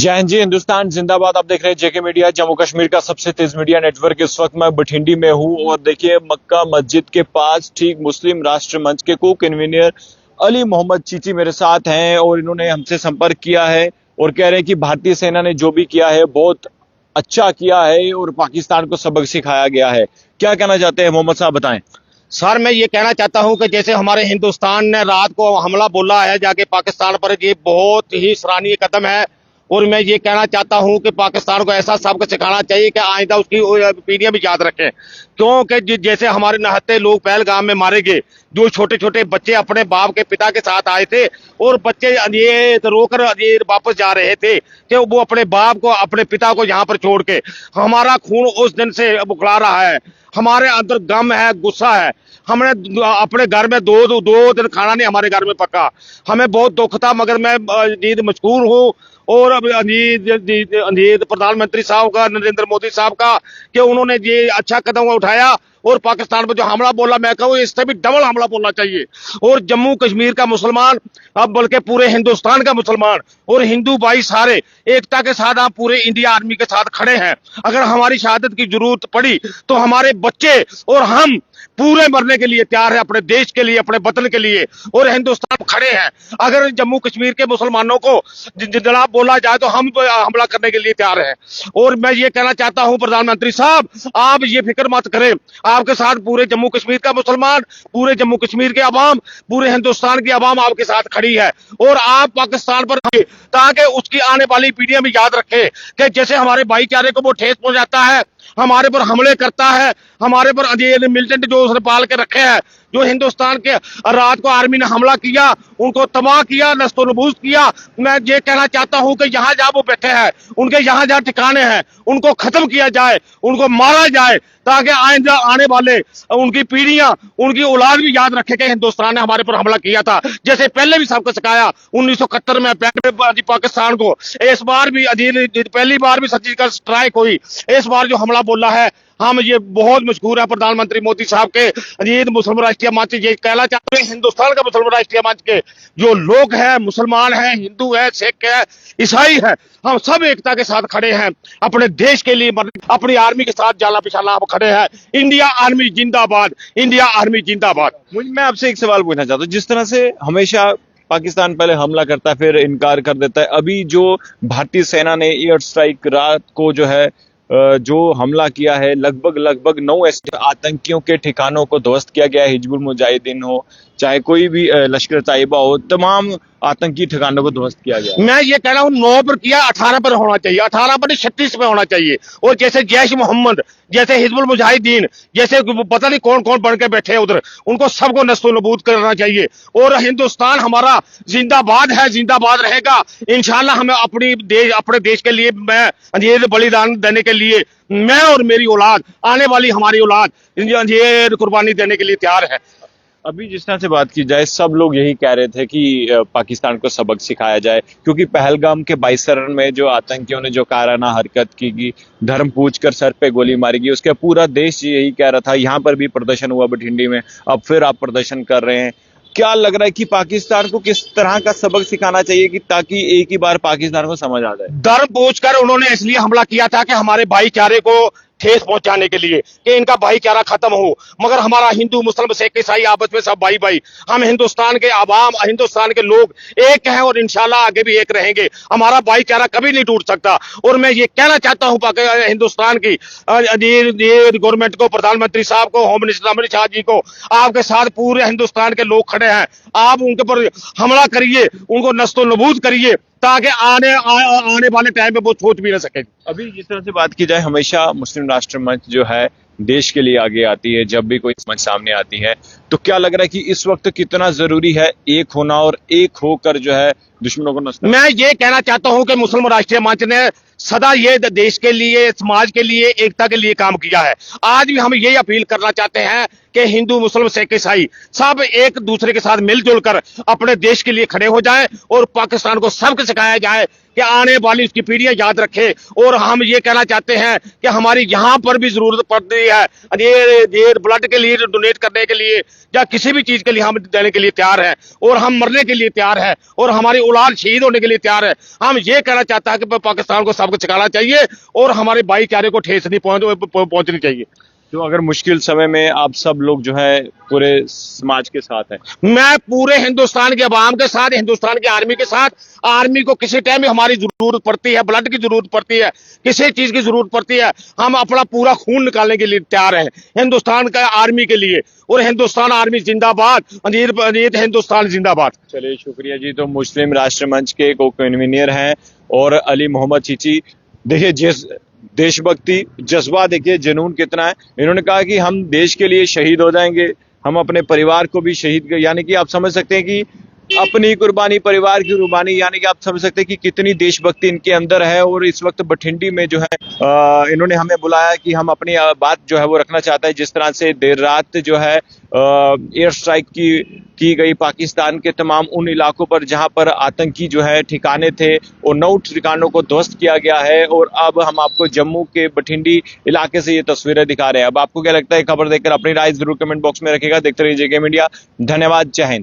जय हिंद जी, हिंदुस्तान जिंदाबाद। आप देख रहे हैं जेके मीडिया, जम्मू कश्मीर का सबसे तेज मीडिया नेटवर्क। इस वक्त मैं बठिंडी में हूं और देखिए मक्का मस्जिद के पास ठीक मुस्लिम राष्ट्र मंच के को कन्वीनर अली मोहम्मद चीची मेरे साथ हैं और इन्होंने हमसे संपर्क किया है और कह रहे हैं कि भारतीय सेना ने जो भी किया है बहुत अच्छा किया है और पाकिस्तान को सबक सिखाया गया है। क्या कहना चाहते हैं मोहम्मद साहब, बताएं। सर, मैं ये कहना चाहता हूं कि जैसे हमारे हिंदुस्तान ने रात को हमला बोला है जाके पाकिस्तान पर, ये बहुत ही सराहनीय कदम है। और मैं ये कहना चाहता हूं कि पाकिस्तान को ऐसा सबक सिखाना चाहिए कि आइंदा उसकी पीढ़ियां भी याद रखें, क्योंकि जैसे हमारे नहत्ते लोग पहलगाम में मारे गए, जो छोटे छोटे बच्चे अपने बाप के पिता के साथ आए थे और बच्चे ये रोकर ये वापस जा रहे थे कि वो अपने बाप को, अपने पिता को यहाँ पर छोड़ के, हमारा खून उस दिन से बुखला रहा है। हमारे अंदर गम है, गुस्सा है। हमने अपने घर में दो दिन खाना नहीं हमारे घर में पका। हमें बहुत दुख था, मगर मैं मशहूर हूँ और प्रधानमंत्री साहब का, नरेंद्र मोदी साहब का, कि उन्होंने ये अच्छा कदम उठाया और पाकिस्तान पर जो हमला बोला, मैं कहूँ इससे भी डबल हमला बोलना चाहिए। और जम्मू कश्मीर का मुसलमान, अब बल्कि पूरे हिंदुस्तान का मुसलमान और हिंदू भाई सारे एकता के साथ आप पूरे इंडिया आर्मी के साथ खड़े हैं। अगर हमारी शहादत की जरूरत पड़ी तो हमारे बच्चे और हम पूरे मरने के लिए तैयार है, अपने देश के लिए, अपने वतन के लिए, और हिंदुस्तान खड़े हैं। अगर जम्मू कश्मीर के मुसलमानों को जनाब बोला जाए तो हम हमला करने के लिए तैयार हैं। और मैं ये कहना चाहता हूं प्रधानमंत्री साहब, आप ये फिक्र मत करें, आपके साथ पूरे जम्मू कश्मीर का मुसलमान, पूरे जम्मू कश्मीर के अवाम, पूरे हिंदुस्तान की अवाम आपके साथ खड़ी है। और आप पाकिस्तान पर ताकि उसकी आने वाली पीढ़ियां भी याद रखें कि जैसे हमारे भाईचारे को वो ठेस पहुंचाता है, हमारे पर हमले करता है, हमारे पर मिलिटेंट जो उसने पाल के रखे हैं, जो हिंदुस्तान के रात को आर्मी ने हमला किया, उनको तबाह किया, नस्तोनबूस किया। मैं ये कहना चाहता हूं कि यहाँ जहाँ वो बैठे हैं, उनके यहाँ जहाँ ठिकाने हैं, उनको खत्म किया जाए, उनको मारा जाए, ताकि आइंदा आने वाले उनकी पीढ़ियां, उनकी औलाद भी याद रखे कि हिंदुस्तान ने हमारे पर हमला किया था, जैसे पहले भी सबको सिखाया 1971 में पाकिस्तान को। इस बार भी पहली बार भी सर्जिकल स्ट्राइक हुई, इस बार जो हमला बोला है, हम ये बहुत मशहूर है प्रधानमंत्री मोदी साहब के मुस्लिम राष्ट्रीय मंच, ये कहना चाहते हैं हिंदुस्तान का मुस्लिम राष्ट्रीय मंच के जो लोग हैं, मुसलमान हैं, हिंदू है, सिख है, ईसाई है, हम सब एकता के साथ खड़े हैं, अपने देश के लिए, अपनी आर्मी के साथ जाला पिछाला हम खड़े हैं। इंडिया आर्मी जिंदाबाद, इंडिया आर्मी जिंदाबाद। मैं आपसे एक सवाल पूछना चाहता हूँ, जिस तरह से हमेशा पाकिस्तान पहले हमला करता है फिर इनकार कर देता है, अभी जो भारतीय सेना ने एयर स्ट्राइक रात को जो है जो हमला किया है, लगभग 9 ऐसे आतंकियों के ठिकानों को ध्वस्त किया गया है। हिजबुल मुजाहिदीन हो, चाहे कोई भी लश्कर तैयबा हो, तमाम आतंकी ठिकानों को ध्वस्त किया गया। मैं ये कह रहा हूँ 9 पर किया, 18 पर होना चाहिए, 18 पर 36 पे होना चाहिए। और जैसे जैश मोहम्मद, जैसे हिजबुल मुजाहिदीन, जैसे पता नहीं कौन कौन बन के बैठे उधर, उनको सबको नस्तोनबूद करना चाहिए। और हिंदुस्तान हमारा जिंदाबाद है, जिंदाबाद रहेगा इंशाल्लाह। हमें अपने देश के लिए मैं ये बलिदान देने के लिए, मैं और मेरी औलाद, आने वाली हमारी औलाद ये कुर्बानी देने के लिए तैयार है। अभी जिस तरह से बात की जाए, सब लोग यही कह रहे थे कि पाकिस्तान को सबक सिखाया जाए, क्योंकि पहलगाम के बाईसरन में जो आतंकियों ने जो काराना हरकत की, धर्म पूछकर सर पे गोली मारी गई, उसका पूरा देश यही कह रहा था। यहाँ पर भी प्रदर्शन हुआ बठिंडी में, अब फिर आप प्रदर्शन कर रहे हैं। क्या लग रहा है कि पाकिस्तान को किस तरह का सबक सिखाना चाहिए कि ताकि एक ही बार पाकिस्तान को समझ आ जाए? धर्म पूछकर उन्होंने इसलिए हमला किया था कि हमारे भाईचारे को ठेस पहुंचाने के लिए, कि इनका भाईचारा खत्म हो। मगर हमारा हिंदू, मुस्लिम, सिख, ईसाई आपस में सब भाई भाई, हम हिंदुस्तान के आवाम, हिंदुस्तान के लोग एक हैं और इंशाल्लाह आगे भी एक रहेंगे। हमारा भाईचारा कभी नहीं टूट सकता। और मैं ये कहना चाहता हूं हिंदुस्तान की गवर्नमेंट को, प्रधानमंत्री साहब को, होम मिनिस्टर अमित शाह जी को, आपके साथ पूरे हिंदुस्तान के लोग खड़े हैं। आप उनके पर हमला करिए, उनको नस्तोनबूद करिए, ताकि आने वाले टाइम में वो सोच भी न सके। अभी जिस तरह से बात की जाए, हमेशा मुस्लिम राष्ट्र मंच जो है देश के लिए आगे आती है जब भी कोई मंच सामने आती है, तो क्या लग रहा है कि इस वक्त कितना जरूरी है एक होना और एक होकर जो है दुश्मनों को नष्ट? मैं ये कहना चाहता हूं कि मुस्लिम राष्ट्रीय मंच ने सदा ये देश के लिए, समाज के लिए, एकता के लिए काम किया है। आज भी हम ये अपील करना चाहते हैं कि हिंदू, मुस्लिम, सिख, ईसाई सब एक दूसरे के साथ मिलजुल कर अपने देश के लिए खड़े हो जाएं और पाकिस्तान को सबक सिखाया जाए कि आने वाली उसकी पीढ़ियां याद रखे। और हम ये कहना चाहते हैं कि हमारी यहाँ पर भी जरूरत पड़ रही है ये ब्लड के लिए डोनेट करने के लिए, या किसी भी चीज के लिए हम देने के लिए तैयार है और हम मरने के लिए तैयार है और हमारी औलाद शहीद होने के लिए तैयार है। हम ये कहना चाहते हैं कि पाकिस्तान को सबक सिखाना चाहिए और हमारे भाईचारे को ठेस नहीं पहुंचनी चाहिए। तो अगर मुश्किल समय में आप सब लोग जो है पूरे समाज के साथ हैं। मैं पूरे हिंदुस्तान के अवाम के साथ, हिंदुस्तान की आर्मी के साथ, आर्मी को किसी टाइम भी हमारी जरूरत पड़ती है, ब्लड की जरूरत पड़ती है, किसी चीज की जरूरत पड़ती है, हम अपना पूरा खून निकालने के लिए तैयार हैं हिंदुस्तान का आर्मी के लिए। और हिंदुस्तान आर्मी जिंदाबाद, अजीत हिंदुस्तान जिंदाबाद। चलिए शुक्रिया जी। तो मुस्लिम राष्ट्र मंच के को कन्वीनर हैं और अली मोहम्मद चीची। देखिए जिस देशभक्ति जज्बा, देखिए जुनून कितना है। इन्होंने कहा कि हम देश के लिए शहीद हो जाएंगे, हम अपने परिवार को भी शहीद, यानी कि आप समझ सकते हैं कि अपनी कुर्बानी, परिवार की कुर्बानी, यानी कि आप समझ सकते हैं कि कितनी देशभक्ति इनके अंदर है। और इस वक्त बठिंडी में जो है इन्होंने हमें बुलाया कि हम अपनी बात जो है वो रखना चाहता है। जिस तरह से देर रात जो है एयर स्ट्राइक की गई पाकिस्तान के तमाम उन इलाकों पर जहां पर आतंकी जो है ठिकाने थे, और 9 ठिकानों को ध्वस्त किया गया है। और अब हम आपको जम्मू के बठिंडी इलाके से ये तस्वीरें दिखा रहे हैं। अब आपको क्या लगता है, खबर देखकर अपनी राय जरूर कमेंट बॉक्स में रखिएगा। देखते रहिए JKM इंडिया। धन्यवाद, जय हिंद।